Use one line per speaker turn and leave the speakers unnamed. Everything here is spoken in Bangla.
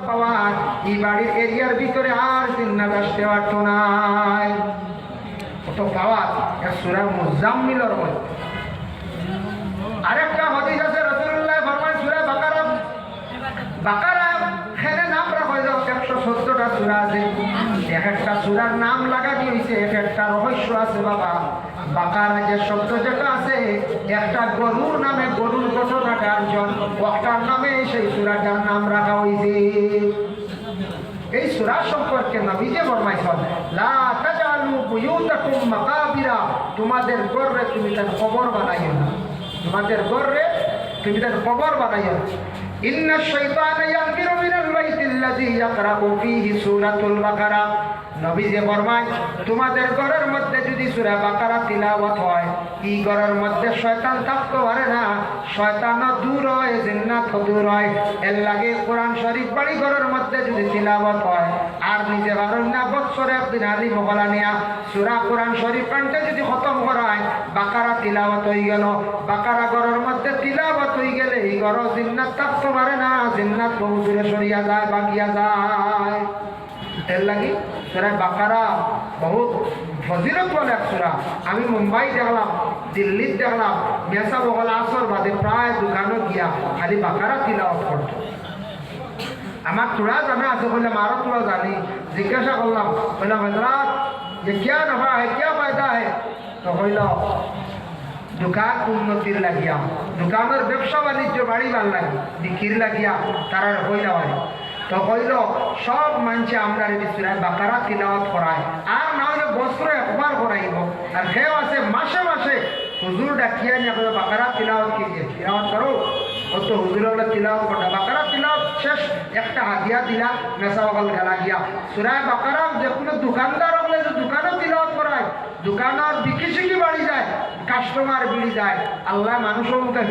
পাওয়ার এই বাড়ির এরিয়ার ভিতরে আর জিন্নাত আসতে পারত না। কত পাওয়ার সূরা মুজাম্মিলের মধ্যে। আরেকটা হাদিস আছে রাসূলুল্লাহ ফরমায় সূরা বাকারা, বাকারা এখানে নাম রাখা হয়েছে 114টা সূরা আছে। এক একটা সূরার নাম লাগানো হয়েছে, এক একটা রহস্য আছে বাবা। বাকারা যে শব্দ যেটা আছে, একটা গরুর নামে, গরুর ঘটনাটার ওয়াক্তার নামে সেই সূরাটার নাম রাখা হয়েছে। এই সূরা সম্পর্কে নবী যে ফরমাইছেন, লা তাজালু বুয়ুতাকুম মাকাবিরা, তোমাদের ঘরে তুমি তার কবর বানাইও না, তোমাদের ঘরে তুমি তার কবর বানাইও না। ইন্নাশ শাইতানা ইয়ানফিরু মিনাল বাইতিল্লাযী ইয়াকরাউ ফীহি সূরাতুল বাকারা, নবী যে ফরমায় তোমাদের ঘরের মধ্যে যদি সূরা বাকারা তিলাওয়াত হয়, এই ঘরের মধ্যে শয়তান থাকতে পারে না, শয়তানও দূর হয়, জিন্নাত দূর হয়। এর লাগে কোরআন শরীফ বাড়ি ঘরের মধ্যে যদি তিলাওয়াত হয়, আর নিজে পারেন না বছরে একদিন আলী মহলা নিয়া সূরা কোরআন শরীফ পান্তে যদি খতম করায়, বাকারা তিলাওয়াত হয়ে গেল। বাকারা ঘরের মধ্যে তিলাওয়াত হয়ে গেলে এই ঘর জিন্নাত থাকতে পারে না, জিন্নাত বহু দূরে সরিয়া যায়, বাগিয়া যায়। এর লাগি সূরা বাকারা বহুত ফজিলত বলে এক সূরা। আমি মুম্বাই দেখলাম, দিল্লিত দেখলাম, মেসা বগল আসর বাদে প্রায় দোকানে গিয়া খালি বাকারা তিলাওয়াত করত। আমার তোরা জানা আছে বললাম, আরো তোরা জানি। জিজ্ঞাসা করলাম, বললাম হযরত ये क्या नफा है, क्या फायदा है? तो হইল দোকান উন্নতির লাগিয়া, দোকানের ব্যবসা বাণিজ্য বাড়ি ভাল লাগে, বিক্রির লাগিয়া তারা হইল হয়। তো হইল সব মানুষে আমরা সূরা বাকারা তিলাওয়াত করায়, আর না হলে বছরে একবার করাইব। আর কেউ আছে মাসে মাসে হুজুর ডাকিয়া নিয়ে বাকারা তিলাওয়াত कीजिए, তিলাওয়াত করো। ও তো হুজুর তিলাওয়াত করতে, বাকারা তিলাওয়াত শেষ একটা হাদিয়া দিলা, মেসা বগল গেলা গিয়া। সূরা বাকারা যে কোনো দোকানদার হলে যে দোকানও তিলাওয়াত করায়, দোকানের বিক্রি শিখি বাড়ি যায়, কাস্টমার বেড়ে যায়। আল্লাহ মানুষের মুখে